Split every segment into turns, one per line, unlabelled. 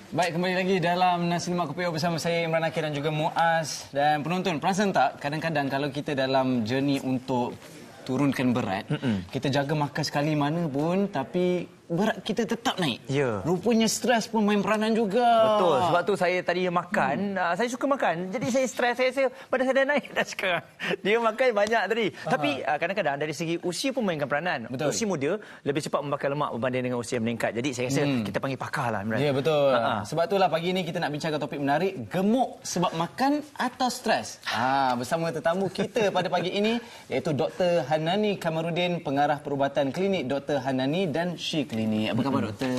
Baik, kembali lagi dalam Nasi Lemak Kopi O bersama saya Imran Akir dan juga Muaz. Dan penonton, perasan tak kadang-kadang kalau kita dalam journey untuk turunkan berat, kita jaga makan sekali mana pun tapi berat kita tetap naik.
Ya.
Rupanya stres pun main peranan juga.
Betul. Sebab tu saya tadi makan, saya suka makan. Jadi saya stres, saya badan saya dah naik dah sekarang. Dia makan banyak tadi. Tapi kadang-kadang dari segi usia pun mainkan peranan.
Betul.
Usia muda lebih cepat membakar lemak berbanding dengan usia meningkat. Jadi saya rasa kita panggil pakar lah, Imran.
Ya, betul. Sebab itulah pagi ini kita nak bincangkan topik menarik, gemuk sebab makan atau stres. Bersama tetamu kita pada pagi ini iaitu Dr. Hanani Kamarudin, pengarah perubatan klinik Dr. Hanani dan She Klinik. Apa khabar, doktor?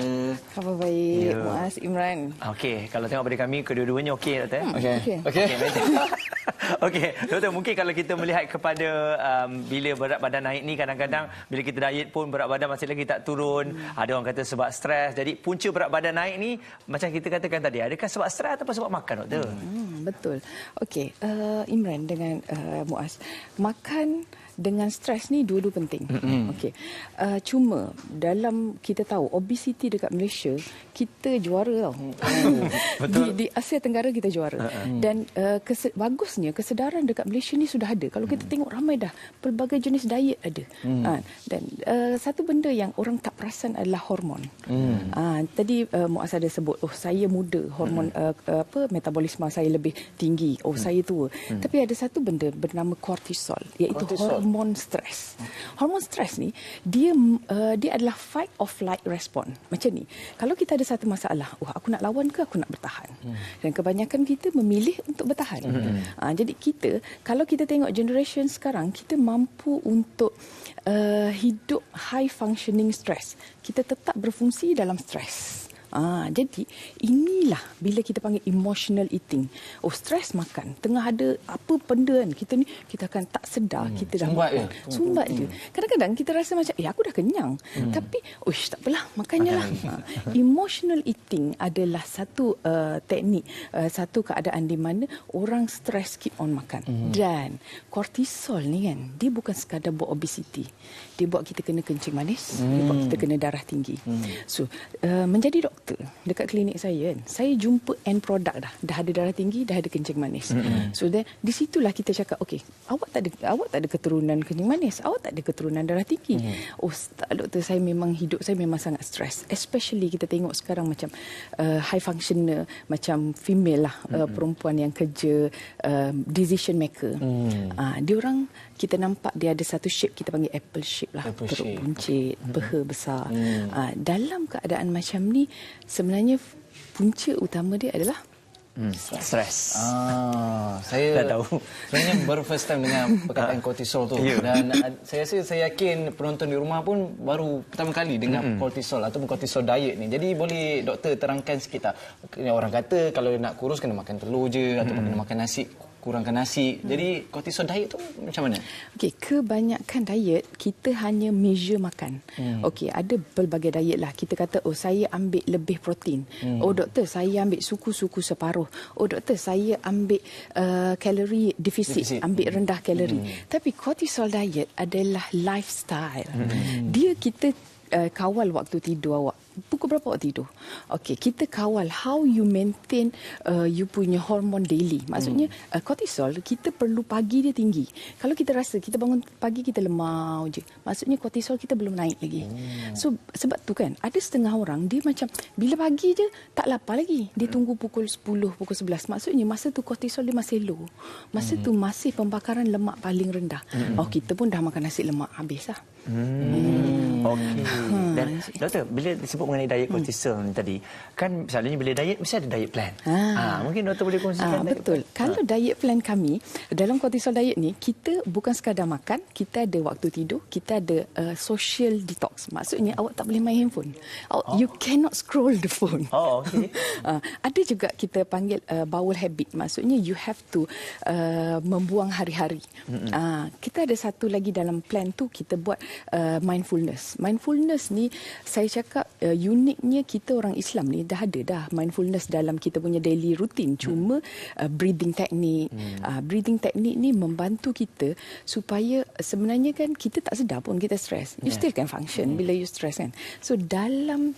Khabar baik, Muaz, Imran.
Okey, kalau tengok pada kami kedua-duanya okey, doktor.
Okey.
Okey, doktor, mungkin kalau kita melihat kepada bila berat badan naik ni, kadang-kadang bila kita diet pun berat badan masih lagi tak turun. Ada orang kata sebab stres. Jadi punca berat badan naik ni macam kita katakan tadi, adakah sebab stres atau sebab makan, doktor?
Betul. Okey, Imran dengan Muaz, makan dengan stres ni dua-dua penting. Okey. Cuma dalam kita tahu obesiti dekat Malaysia kita juara tau. Di Asia Tenggara kita juara. Dan bagusnya kesedaran dekat Malaysia ni sudah ada. Kalau kita tengok ramai dah pelbagai jenis diet ada. Dan satu benda yang orang tak perasan adalah hormon. Tadi Muaz ada sebut, saya muda, hormon metabolisme saya lebih tinggi. Saya tua. Tapi ada satu benda bernama kortisol, iaitu hormon stres. Hormon stres ni dia adalah fight or flight response. Macam ni. Kalau kita ada satu masalah, aku nak lawan ke aku nak bertahan? Dan kebanyakan kita memilih untuk bertahan. Jadi kita, kalau kita tengok generation sekarang, kita mampu untuk hidup high functioning stress. Kita tetap berfungsi dalam stres. Jadi inilah bila kita panggil emotional eating. Stres makan. Tengah ada apa benda kan, kita akan tak sedar kita dah makan. Sumbat je. Kadang-kadang kita rasa macam aku dah kenyang. Tapi tak apalah, makannya lah. Emotional eating adalah satu teknik, satu keadaan di mana orang stres keep on makan. Dan kortisol ni kan, dia bukan sekadar buat obesiti. Dia buat kita kena kencing manis, dia buat kita kena darah tinggi. So menjadi doktor dekat klinik saya kan, saya jumpa end product dah ada darah tinggi, dah ada kencing manis. So then di situlah kita cakap, okey, awak tak ada keturunan kencing manis, awak tak ada keturunan darah tinggi. Tak, doktor, saya memang hidup saya memang sangat stres. Especially kita tengok sekarang macam high functioner, macam female lah, perempuan yang kerja decision maker. Diorang kita nampak dia ada satu shape, kita panggil apple shape lah, perut buncit, peha besar. Dalam keadaan macam ni, sebenarnya punca utama dia adalah
stres.
Saya
dah tahu.
Sebenarnya baru first time dengar perkataan kortisol tu. Dan saya yakin penonton di rumah pun baru pertama kali dengar kortisol ataupun kortisol diet ni. Jadi boleh doktor terangkan sikit tak? Orang kata kalau nak kurus kena makan telur je ataupun kena makan nasi, kurangkan nasi. Jadi kortisol diet tu macam mana? Okey,
kebanyakan diet kita hanya measure makan. Okey, ada pelbagai diet lah. Kita kata, saya ambil lebih protein. Doktor, saya ambil suku-suku separuh. Doktor, saya ambil kalori defisit, ambil rendah kalori. Tapi kortisol diet adalah lifestyle. Dia kita kawal waktu tidur awak. Pukul berapa awak tidur? Okey, kita kawal how you maintain you punya hormon daily. Maksudnya kortisol kita perlu pagi dia tinggi. Kalau kita rasa kita bangun pagi kita lemau je, maksudnya kortisol kita belum naik lagi. So sebab tu kan ada setengah orang dia macam bila pagi je tak lapar lagi. Dia tunggu pukul 10, pukul 11. Maksudnya masa tu kortisol dia masih low. Masa tu masih pembakaran lemak paling rendah. Kita pun dah makan nasi lemak habislah.
Okey. Dan doktor, bila disebut mengenai diet kortisol ni tadi, kan selalunya bila diet mesti ada diet plan. Mungkin doktor boleh kongsikan
betul. Kalau diet plan kami dalam kortisol diet ni, kita bukan sekadar makan, kita ada waktu tidur, kita ada social detox. Maksudnya awak tak boleh main handphone. You cannot scroll the phone.
Okey.
Ada juga kita panggil bowel habit. Maksudnya you have to membuang hari-hari. Kita ada satu lagi dalam plan tu, kita buat mindfulness. Mindfulness ni saya cakap uniknya kita orang Islam ni dah ada dah mindfulness dalam kita punya daily routine. Cuma breathing technique. Breathing technique ni membantu kita supaya sebenarnya kan kita tak sedar pun kita stres. You still can function bila you stress kan. So dalam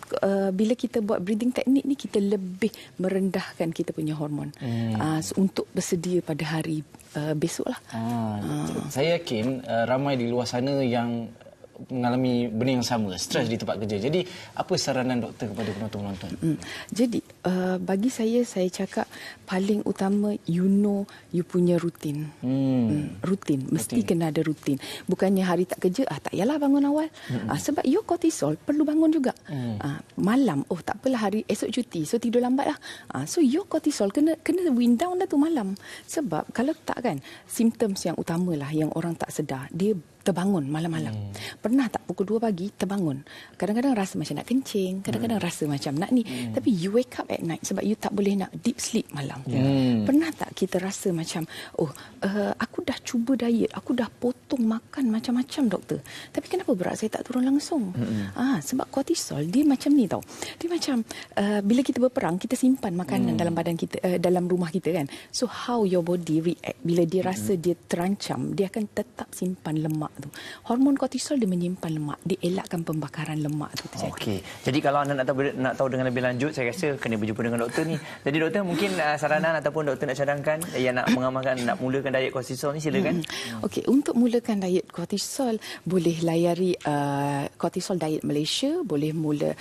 bila kita buat breathing technique ni kita lebih merendahkan kita punya hormon untuk bersedia pada hari besok lah.
Saya yakin ramai di luar sana yang mengalami benda yang sama, stres di tempat kerja. Jadi, apa saranan doktor kepada penonton-penonton?
Jadi, bagi saya cakap paling utama you know you punya rutin. Rutin. Mesti kena ada rutin. Bukannya hari tak kerja, tak yalah bangun awal. Sebab your cortisol perlu bangun juga. Malam, tak apalah hari esok cuti, so tidur lambat lah. So, your cortisol kena wind down dah tu malam. Sebab kalau tak kan, symptoms yang utama lah yang orang tak sedar, dia terbangun malam-malam. Pernah tak pukul 2 pagi terbangun? Kadang-kadang rasa macam nak kencing, kadang-kadang rasa macam nak ni. Tapi you wake up at night sebab you tak boleh nak deep sleep malam. Pernah tak kita rasa macam, aku dah cuba diet, aku dah potong makan macam-macam doktor. Tapi kenapa berat saya tak turun langsung? Sebab kortisol dia macam ni tau. Dia macam bila kita berperang, kita simpan makanan dalam badan kita, dalam rumah kita kan. So how your body react bila dia rasa dia terancam, dia akan tetap simpan lemak tu. Hormon kortisol dia menyimpan lemak, dia elakkan pembakaran lemak tu terjadi.
Okey. Jadi kalau anda nak tahu dengan lebih lanjut, saya rasa kena berjumpa dengan doktor ni. Jadi doktor mungkin saranan ataupun doktor nak cadangkan yang nak mengamalkan, nak mulakan diet kortisol ni, silakan.
Okey, untuk mulakan diet kortisol boleh layari kortisol diet Malaysia, boleh mula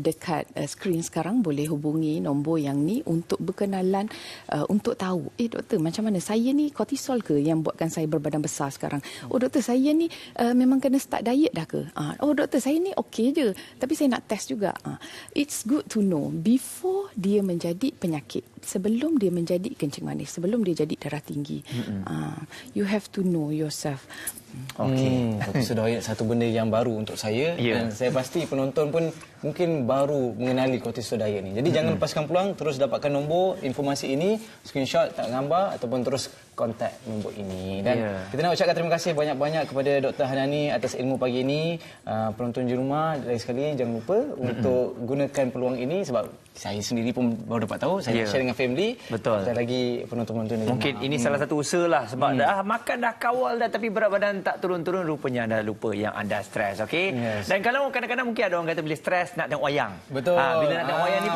dekat skrin sekarang, boleh hubungi nombor yang ni untuk berkenalan, untuk tahu doktor macam mana saya ni kortisol ke yang buatkan saya berbadan besar sekarang. Doktor saya ni memang kena start diet dah ke? Doktor saya ni okey je, tapi saya nak test juga. It's good to know before dia menjadi penyakit, sebelum dia menjadi kencing manis, sebelum dia jadi darah tinggi. You have to know yourself.
Okey, kortisol diet satu benda yang baru untuk saya dan saya pasti penonton pun mungkin baru mengenali kortisol diet ni. Jadi jangan lepaskan peluang, terus dapatkan nombor informasi ini, screenshot tak gambar ataupun terus kontak nombor ini. Dan kita nak ucapkan terima kasih banyak-banyak kepada Dr. Hanani atas ilmu pagi ini. Penonton di rumah, lagi sekali jangan lupa untuk gunakan peluang ini sebab saya sendiri pun baru dapat tahu, saya nak share dengan family.
Betul.
Kita lagi penonton-penonton di rumah.
Mungkin ini salah satu usaha lah sebab dah makan dah kawal dah tapi berat badan tak turun-turun, rupanya anda lupa yang anda stres, okey? Dan kalau kadang-kadang mungkin ada orang kata bila stres nak tengok wayang.
Betul.
Bila nak tengok wayang ni